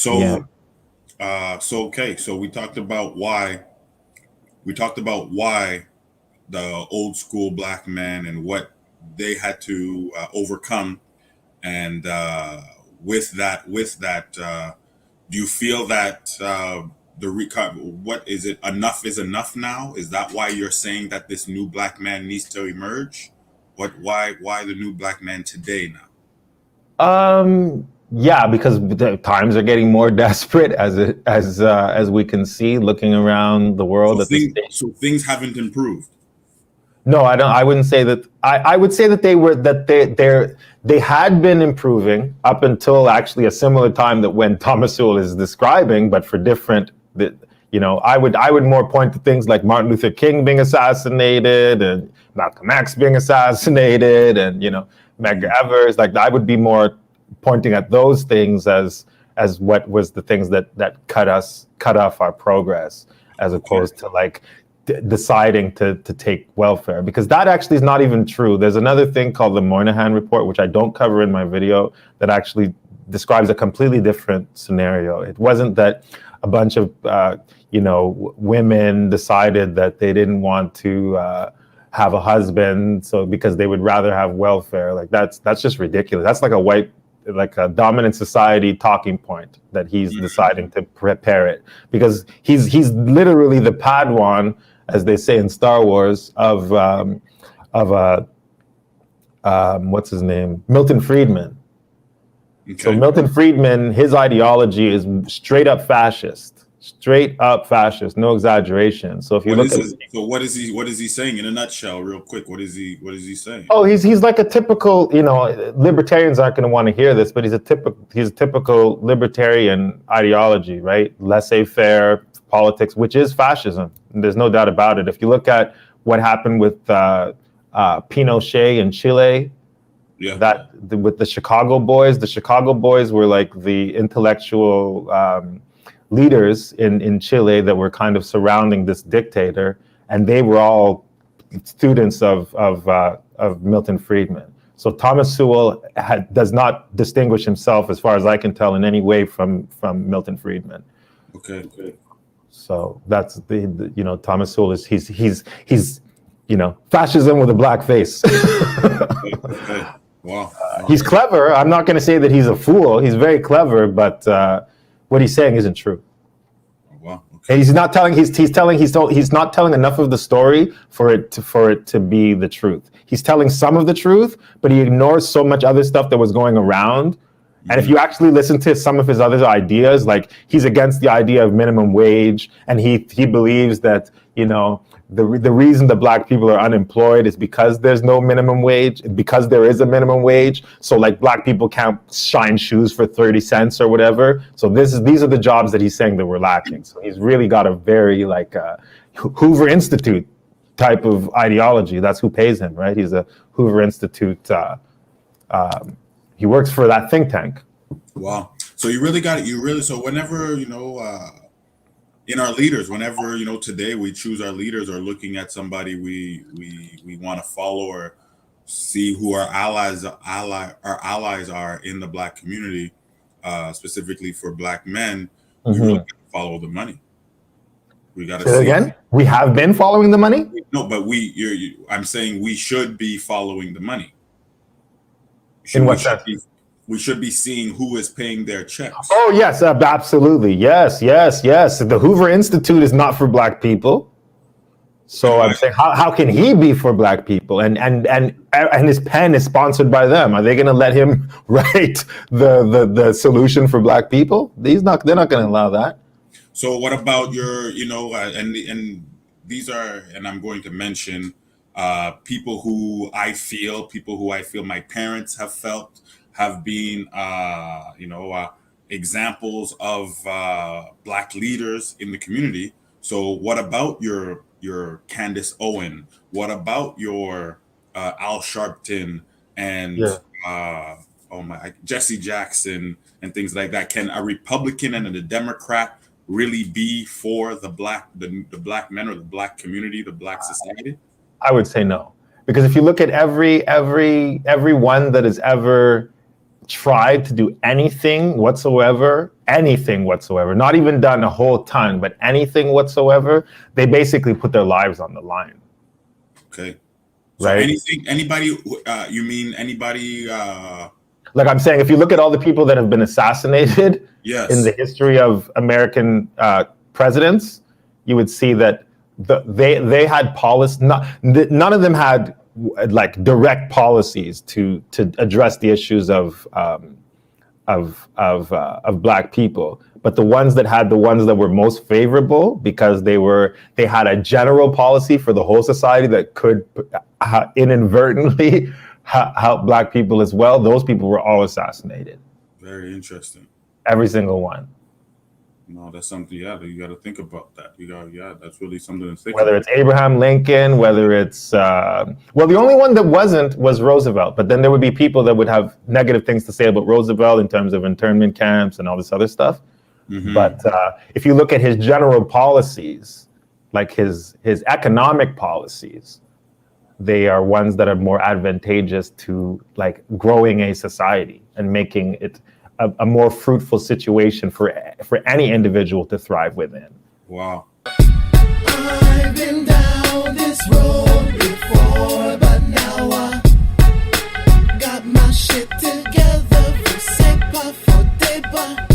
Yeah. So okay, so we talked about why the old school black man and what they had to overcome, and with that, do you feel that what is it? Enough is enough now. Is that why you're saying that this new black man needs to emerge? Why the new black man today now? Yeah, because the times are getting more desperate as we can see looking around the world So at the things state. so things haven't improved. No, I don't. I wouldn't say that. I would say that they had been improving up until actually a similar time that when Thomas Sowell is describing, but for different. I would more point to things like Martin Luther King being assassinated and Malcolm X being assassinated, and Medger Evers. Like I would be more pointing at those things as what was the things that cut off our progress, as opposed to like deciding to take welfare, because that actually is not even true. There's another thing called the Moynihan Report, which I don't cover in my video, that actually describes a completely different scenario. It wasn't that a bunch of women decided that they didn't want to have a husband, so because they would rather have welfare. Like that's just ridiculous. That's like a dominant society talking point that he's deciding to prepare it, because he's literally the Padawan, as they say in Star Wars, of what's his name, Milton Friedman. Okay. So Milton Friedman, his ideology is straight up fascist, no exaggeration. So if you what is he saying in a nutshell, real quick? What is he saying? Oh, he's like a typical, libertarians aren't going to want to hear this, but he's a typical libertarian ideology, right? Laissez-faire politics, which is fascism. There's no doubt about it. If you look at what happened with Pinochet in Chile, with the Chicago Boys were like the intellectual leaders in Chile that were kind of surrounding this dictator, and they were all students of Milton Friedman. So Thomas Sowell does not distinguish himself, as far as I can tell, in any way from Milton Friedman. Okay. So that's the Thomas Sowell is he's fascism with a black face. Okay. Wow. He's clever. I'm not going to say that he's a fool. He's very clever, but what he's saying isn't true. Wow. Okay. He's not telling. He's not telling enough of the story for it to be the truth. He's telling some of the truth, but he ignores so much other stuff that was going around. And if you actually listen to some of his other ideas, like he's against the idea of minimum wage, and he believes that the reason that black people are unemployed is because there's no minimum wage, because there is a minimum wage. So like black people can't shine shoes for 30 cents or whatever. So these are the jobs that he's saying that we're lacking. So he's really got a very Hoover Institute type of ideology. That's who pays him, right? He's a Hoover Institute. He works for that think tank. Wow. So you really got it. So whenever, in our leaders, whenever, today we choose our leaders or looking at somebody we want to follow or see who our allies are in the black community, specifically for black men, we really got to follow the money. We got to say again. We have been following the money. No, but I'm saying we should be following the money. In what sense? We should be seeing who is paying their checks. Oh, yes, absolutely. Yes. The Hoover Institute is not for black people. So I'm saying, how can he be for black people? And his pen is sponsored by them. Are they going to let him write the solution for black people? They're not going to allow that. So what about your, and these are, and I'm going to mention people who I feel my parents have been, examples of black leaders in the community. So what about your Candice Owens? What about your Al Sharpton and Jesse Jackson and things like that? Can a Republican and a Democrat really be for the black men or the black community, the black society? I would say no, because if you look at every one that has ever tried to do anything whatsoever, not even done a whole ton, but anything whatsoever, they basically put their lives on the line. Okay. So right? anybody, you mean anybody? Like I'm saying, if you look at all the people that have been assassinated in the history of American presidents, you would see that they had policy. None of them had like direct policies to address the issues of Black people. But the ones that were most favorable, because they had a general policy for the whole society that could inadvertently help Black people as well, those people were all assassinated. Very interesting. Every single one. No, that's something, you got to think about that. That's really something to think Whether about. it's Abraham Lincoln, whether it's, the only one that wasn't was Roosevelt. But then there would be people that would have negative things to say about Roosevelt in terms of internment camps and all this other stuff. Mm-hmm. But if you look at his general policies, like his economic policies, they are ones that are more advantageous to like growing a society and making it a more fruitful situation for any individual to thrive within. Wow. I've been